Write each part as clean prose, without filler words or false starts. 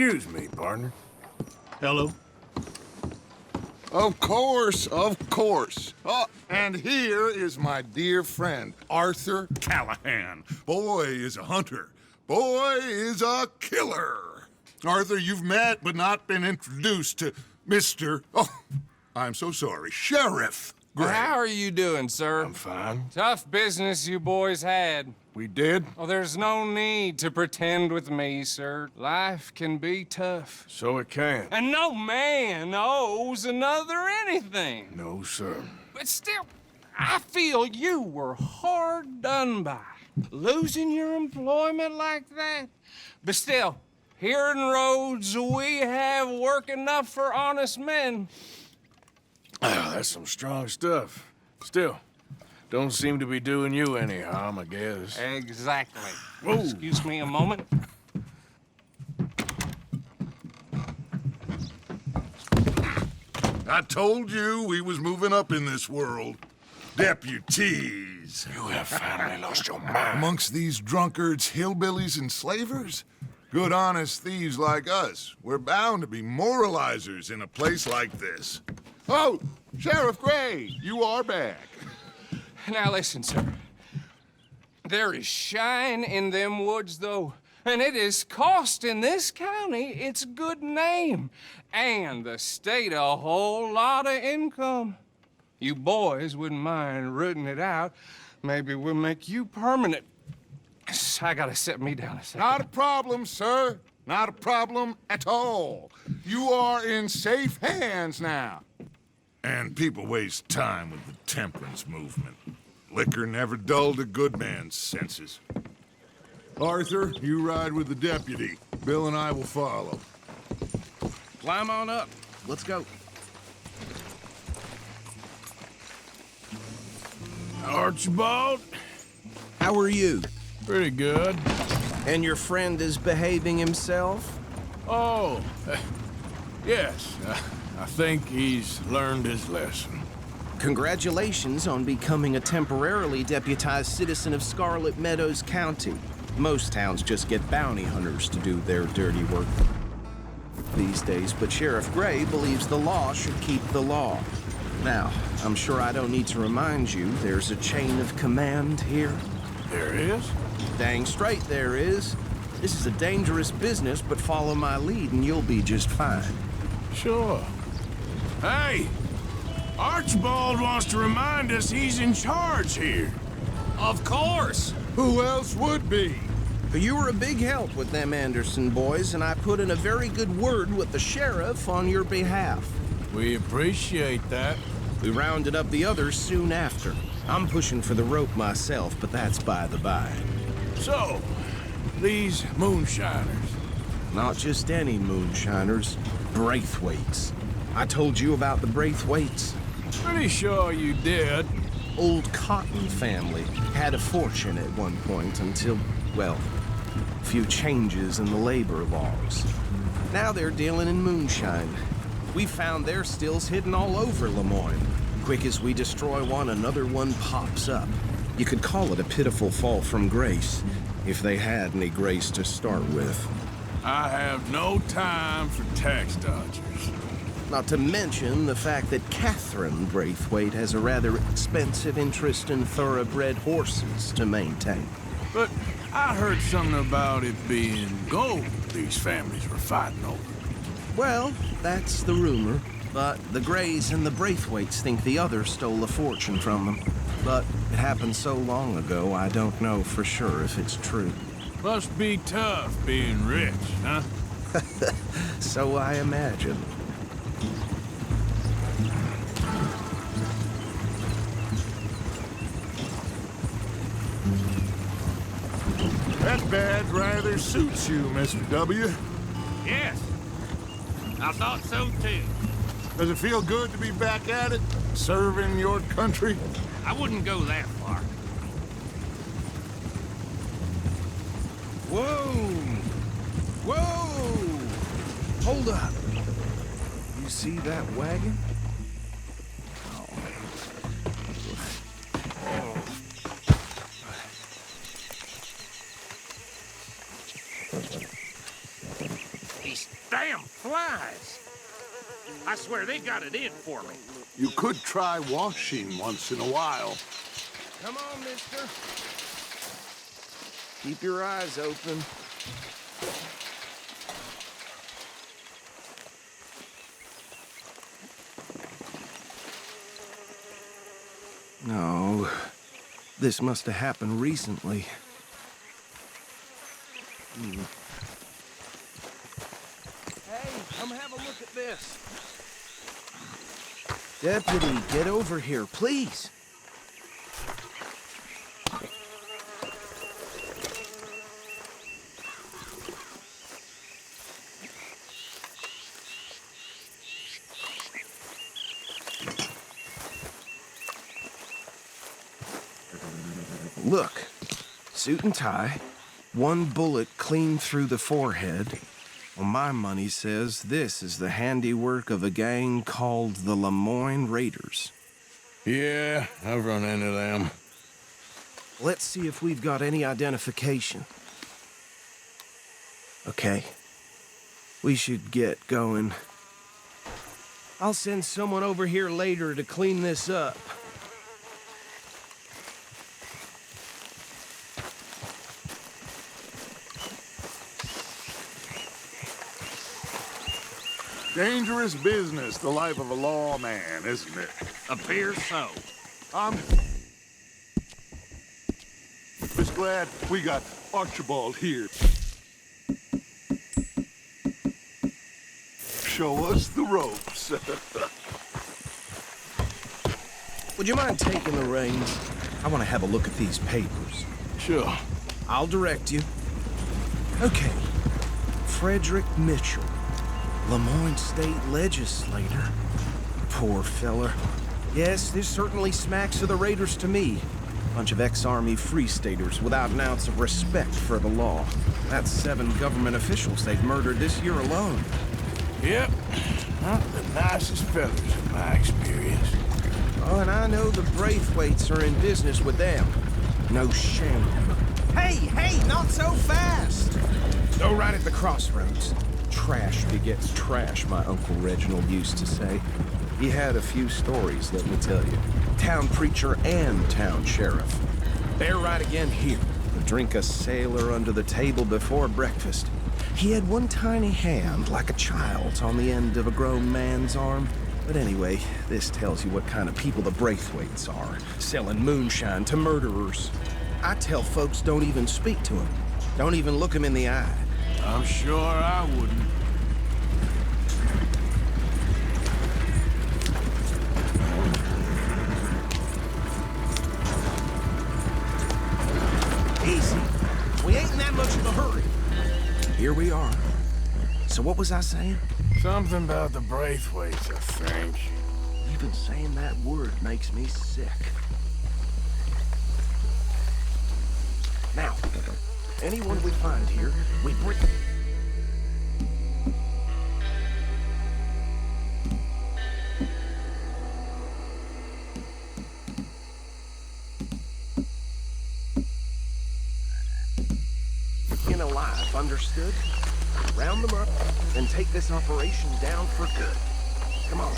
Excuse me, partner. Hello? Of course, of course. Oh, and here is my dear friend, Arthur Callahan. Boy is a hunter. Boy is a killer. Arthur, you've met but not been introduced to Mr. Oh, I'm so sorry. Sheriff Gray. How are you doing, sir? I'm fine. Tough business you boys had. We did? Oh, there's no need to pretend with me, sir. Life can be tough. So it can. And no man owes another anything. No, sir. But still, I feel you were hard done by. Losing your employment like that. But still, here in Rhodes, we have work enough for honest men. Ah, that's some strong stuff. Still, don't seem to be doing you any harm, I guess. Exactly. Whoa. Excuse me a moment. I told you we was moving up in this world. Deputies. You have finally lost your mind. Amongst these drunkards, hillbillies, and slavers? Good, honest thieves like us. We're bound to be moralizers in a place like this. Oh, Sheriff Gray, you are back. Now listen, sir. There is shine in them woods, though, and it is costing this county its good name, and the state a whole lot of income. You boys wouldn't mind rooting it out. Maybe we'll make you permanent. I gotta sit me down a second. Not a problem, sir. Not a problem at all. You are in safe hands now. And people waste time with the temperance movement. Liquor never dulled a good man's senses. Arthur, you ride with the deputy. Bill and I will follow. Climb on up. Let's go. Archibald? How are you? Pretty good. And your friend is behaving himself? Oh, yes. I think he's learned his lesson. Congratulations on becoming a temporarily deputized citizen of Scarlet Meadows County. Most towns just get bounty hunters to do their dirty work these days, but Sheriff Gray believes the law should keep the law. Now, I'm sure I don't need to remind you there's a chain of command here. There is? Dang straight there is. This is a dangerous business, but follow my lead and you'll be just fine. Sure. Hey! Archibald wants to remind us he's in charge here. Of course. Who else would be? You were a big help with them Anderson boys, and I put in a very good word with the sheriff on your behalf. We appreciate that. We rounded up the others soon after. I'm pushing for the rope myself, but that's by the by. So, these moonshiners. Not just any moonshiners, Braithwaites. I told you about the Braithwaites. Pretty sure you did. Old Cotton family had a fortune at one point until, well, a few changes in the labor laws. Now they're dealing in moonshine. We found their stills hidden all over Lemoyne. Quick as we destroy one, another one pops up. You could call it a pitiful fall from grace, if they had any grace to start with. I have no time for tax dodgers. Not to mention the fact that Catherine Braithwaite has a rather expensive interest in thoroughbred horses to maintain. But I heard something about it being gold these families were fighting over. Well, that's the rumor. But the Grays and the Braithwaites think the other stole a fortune from them. But it happened so long ago, I don't know for sure if it's true. Must be tough being rich, huh? So I imagine. That badge rather suits you, Mr. W. Yes, I thought so too. Does it feel good to be back at it, serving your country? I wouldn't go that far. Whoa! Whoa! Hold up. You see that wagon? He's I swear they got it in for me. You could try washing once in a while. Come on, mister. Keep your eyes open. No, this must have happened recently. Hey, come have a look at this. Deputy, get over here, please. Look, suit and tie, one bullet clean through the forehead. Well, my money says this is the handiwork of a gang called the Lemoyne Raiders. Yeah, I've run into them. Let's see if we've got any identification. Okay, we should get going. I'll send someone over here later to clean this up. Dangerous business, the life of a lawman, isn't it? Appears so. I'm just glad we got Archibald here. Show us the ropes. Would you mind taking the reins? I want to have a look at these papers. Sure. I'll direct you. Okay. Frederick Mitchell, Lemoyne State Legislator. Poor fella. Yes, this certainly smacks of the Raiders to me. Bunch of ex-Army Free Staters without an ounce of respect for the law. That's 7 government officials they've murdered this year alone. Yep. Not the nicest fellas in my experience. Oh, and I know the Braithwaites are in business with them. No shame. Hey, not so fast! Go right at the crossroads. Trash begets trash, my Uncle Reginald used to say. He had a few stories, let me tell you. Town preacher and town sheriff. They're right again here. Drink a sailor under the table before breakfast. He had one tiny hand, like a child's, on the end of a grown man's arm. But anyway, this tells you what kind of people the Braithwaites are, selling moonshine to murderers. I tell folks don't even speak to them. Don't even look them in the eye. I'm sure I wouldn't. Easy. We ain't in that much of a hurry. Here we are. So what was I saying? Something about the Braithwaites, I think. Even saying that word makes me sick. Now, anyone we find here, we bring... in alive, understood? Round them up, and take this operation down for good. Come on.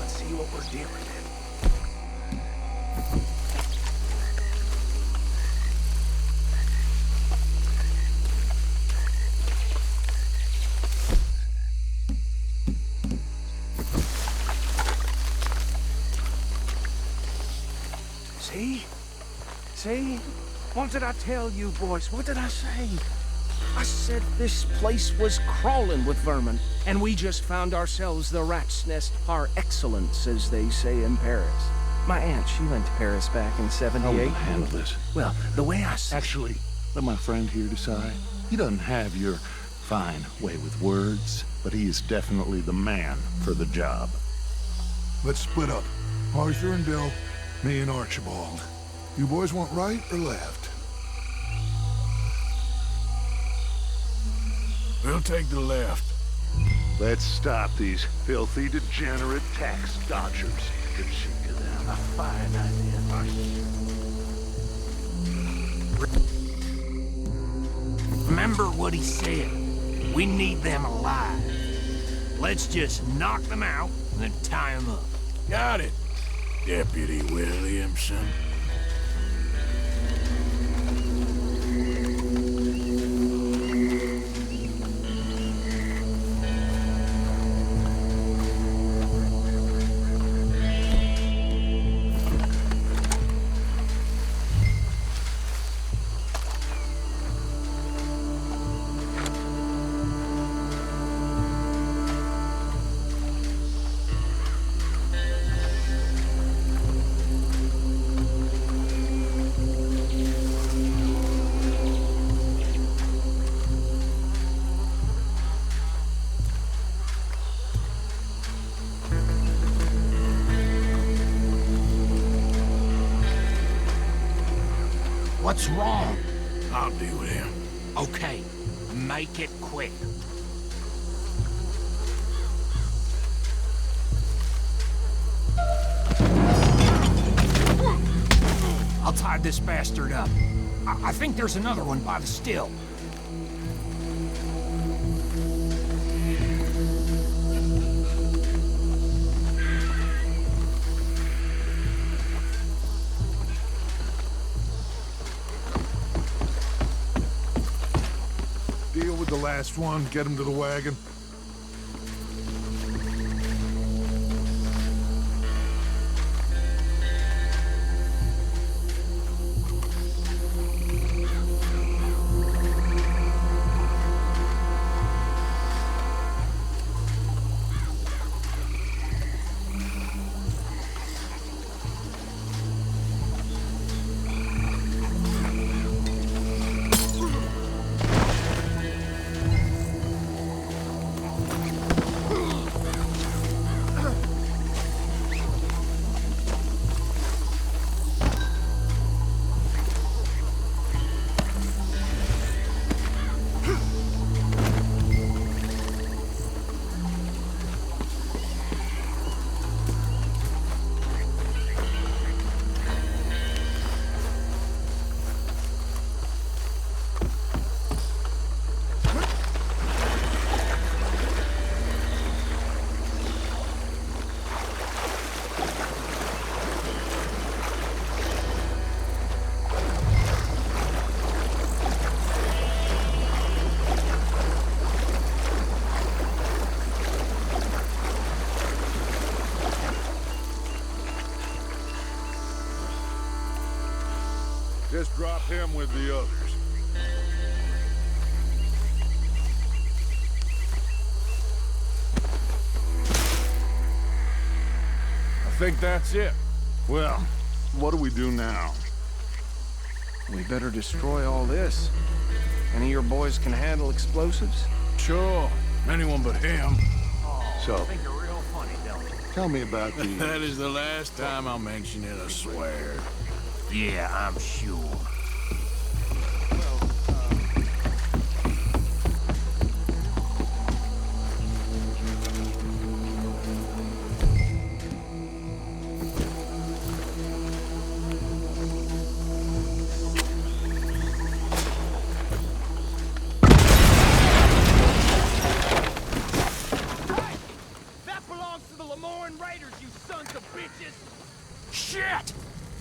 Let's see what we're dealing with. See? What did I tell you, boys? What did I say? I said this place was crawling with vermin, and we just found ourselves the rat's nest par excellence, as they say in Paris. My aunt, she went to Paris back in '78. How will I handle this? Well, the way I see... Actually, let my friend here decide. He doesn't have your fine way with words, but he is definitely the man for the job. Let's split up. Arthur and Bill, me and Archibald. You boys want right or left? We'll take the left. Let's stop these filthy, degenerate tax dodgers. Good shake of them. A fine idea. Remember what he said. We need them alive. Let's just knock them out and then tie them up. Got it, Deputy Williamson. What's wrong? I'll deal with him. Okay, make it quick. I'll tie this bastard up. I think there's another one by the still. Deal with the last one, get him to the wagon. Just drop him with the others. I think that's it. Well, what do we do now? We better destroy all this. Any of your boys can handle explosives? Sure, anyone but him. So, I think you're real funny, don't you? tell me about the... That is the last time I'll mention it, I swear. Yeah, I'm sure. Shit!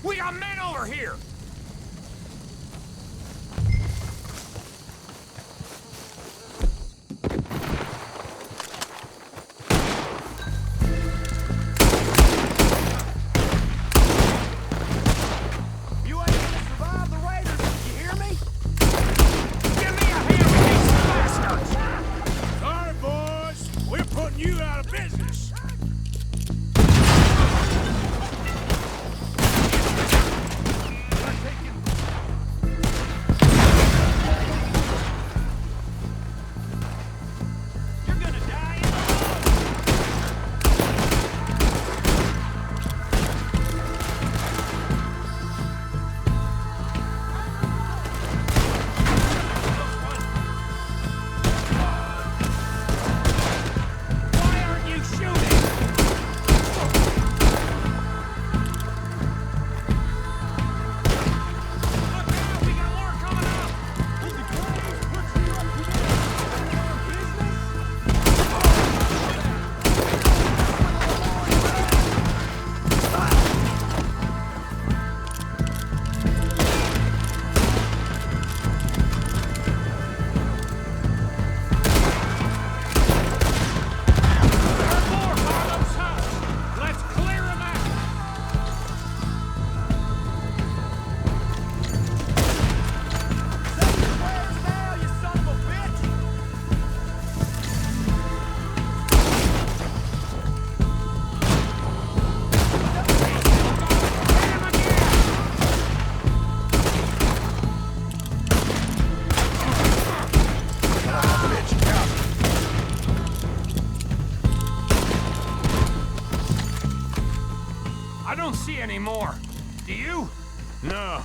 We got men over here! You ain't gonna survive the raiders, you hear me? Give me a hand with these bastards! Sorry, boys. We're putting you out of business. don't see any more. Do you? No,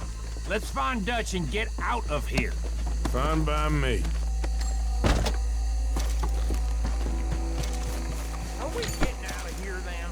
Let's find Dutch and get out of here. fine by me. Are we getting out of here then?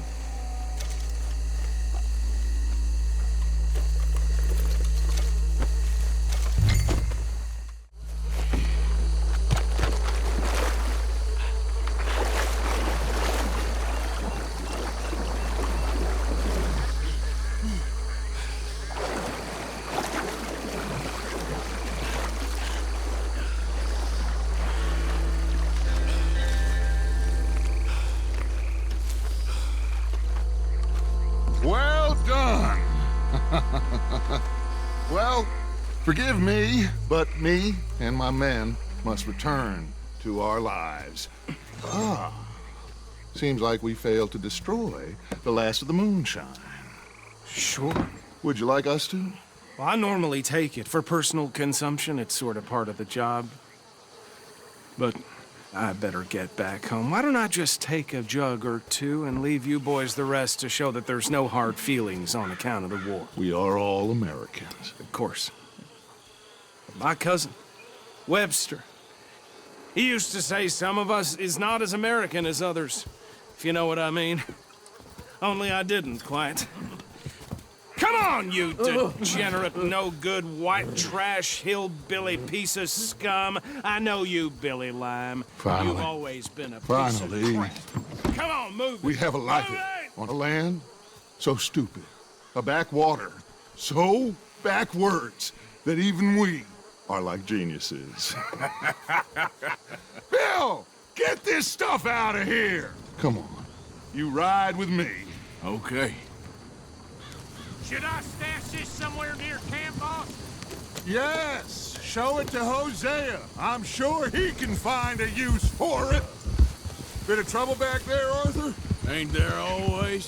Well done. Well, forgive me, but me and my men must return to our lives. Seems like we failed to destroy the last of the moonshine. Sure. Would you like us to? Well, I normally take it for personal consumption. It's sort of part of the job. But I better get back home. Why don't I just take a jug or two and leave you boys the rest to show that there's no hard feelings on account of the war? We are all Americans. Of course. My cousin, Webster, he used to say some of us is not as American as others, if you know what I mean. Only I didn't quite. Come on, you degenerate, no-good, white trash, hillbilly piece of scum. I know you, Billy Lime. Finally. You've always been a piece Finally. of crap. Come on, move We it. have a life Move it! on a land so stupid, a backwater so backwards that even we are like geniuses. Bill, get this stuff out of here. Come on, you ride with me. Okay. Should I stash this somewhere near camp, boss? Yes, show it to Hosea. I'm sure he can find a use for it. Bit of trouble back there, Arthur? Ain't there always?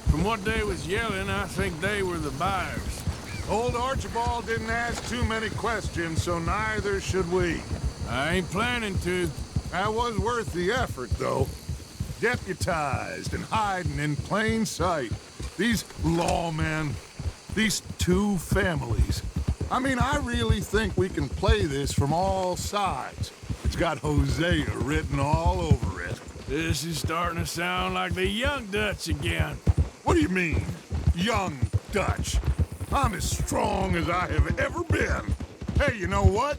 From what they was yelling, I think they were the buyers. Old Archibald didn't ask too many questions, so neither should we. I ain't planning to. That was worth the effort, though. Deputized and hiding in plain sight. These lawmen, these two families. I mean, I really think we can play this from all sides. It's got Hosea written all over it. This is starting to sound like the young Dutch again. What do you mean, young Dutch? I'm as strong as I have ever been. Hey, you know what?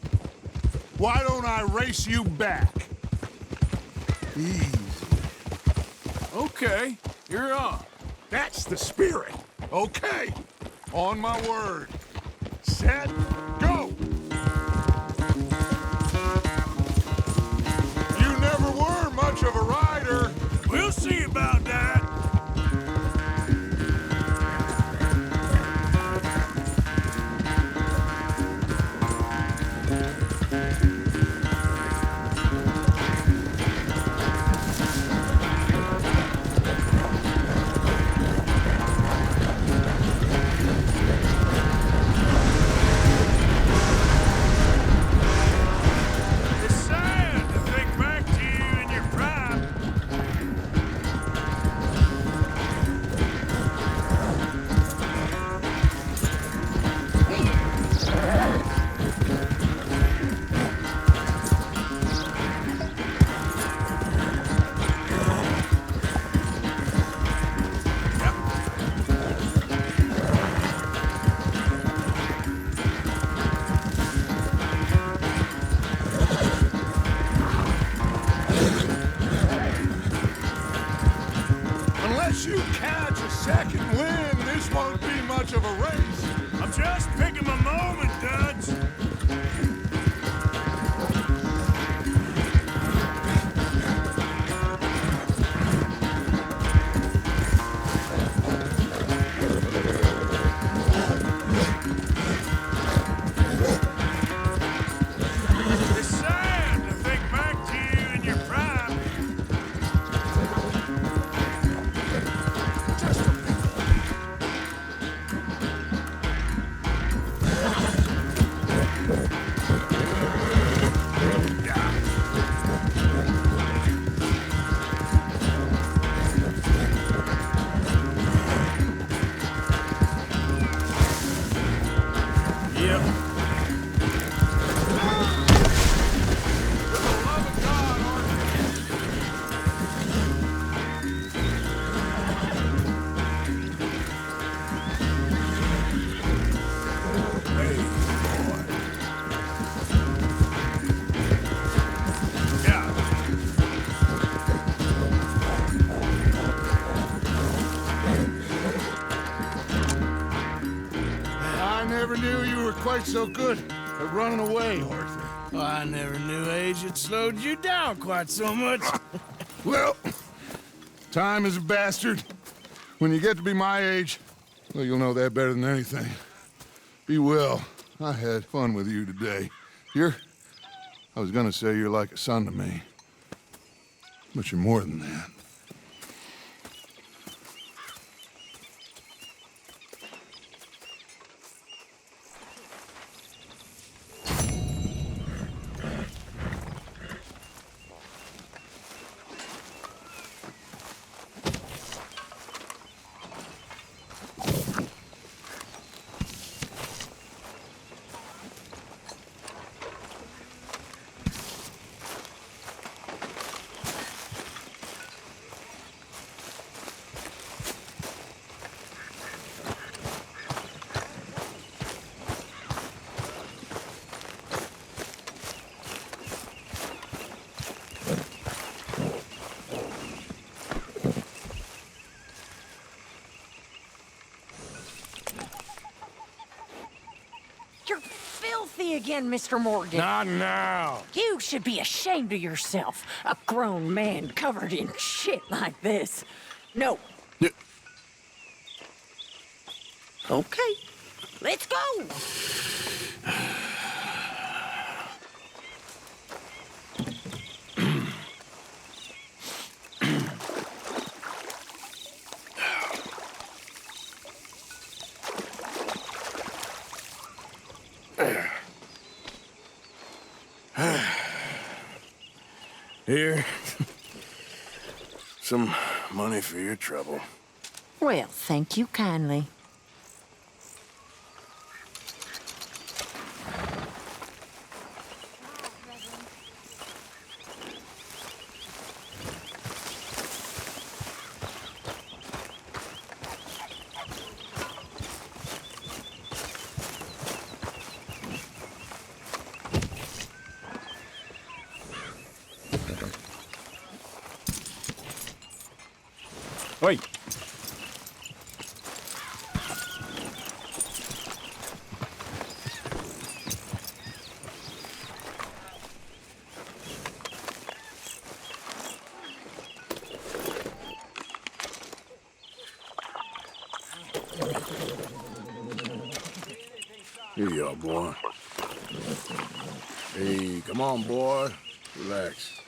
Why don't I race you back? Easy. Okay, you're on. That's the spirit. Okay. On my word. Set, go! You never were much of a rider. We'll see about that. It's sad to think back to you in your prime. Unless you catch a second wind, this won't be much of a race. I'm just picking my moment, Dutch. It's sad to think back to you in your prime. never knew you were quite so good at running away, Arthur. Well, I never knew age had slowed you down quite so much. Well, time is a bastard. When you get to be my age, well, you'll know that better than anything. Be well. I had fun with you today. I was gonna say you're like a son to me. But you're more than that. You're filthy again, Mr. Morgan. Not now. You should be ashamed of yourself. A grown man covered in shit like this. No. Yeah. Okay. Let's go. Here. Some money for your trouble. Well, thank you kindly. Wait. Here you are, boy. Hey, come on, boy. Relax.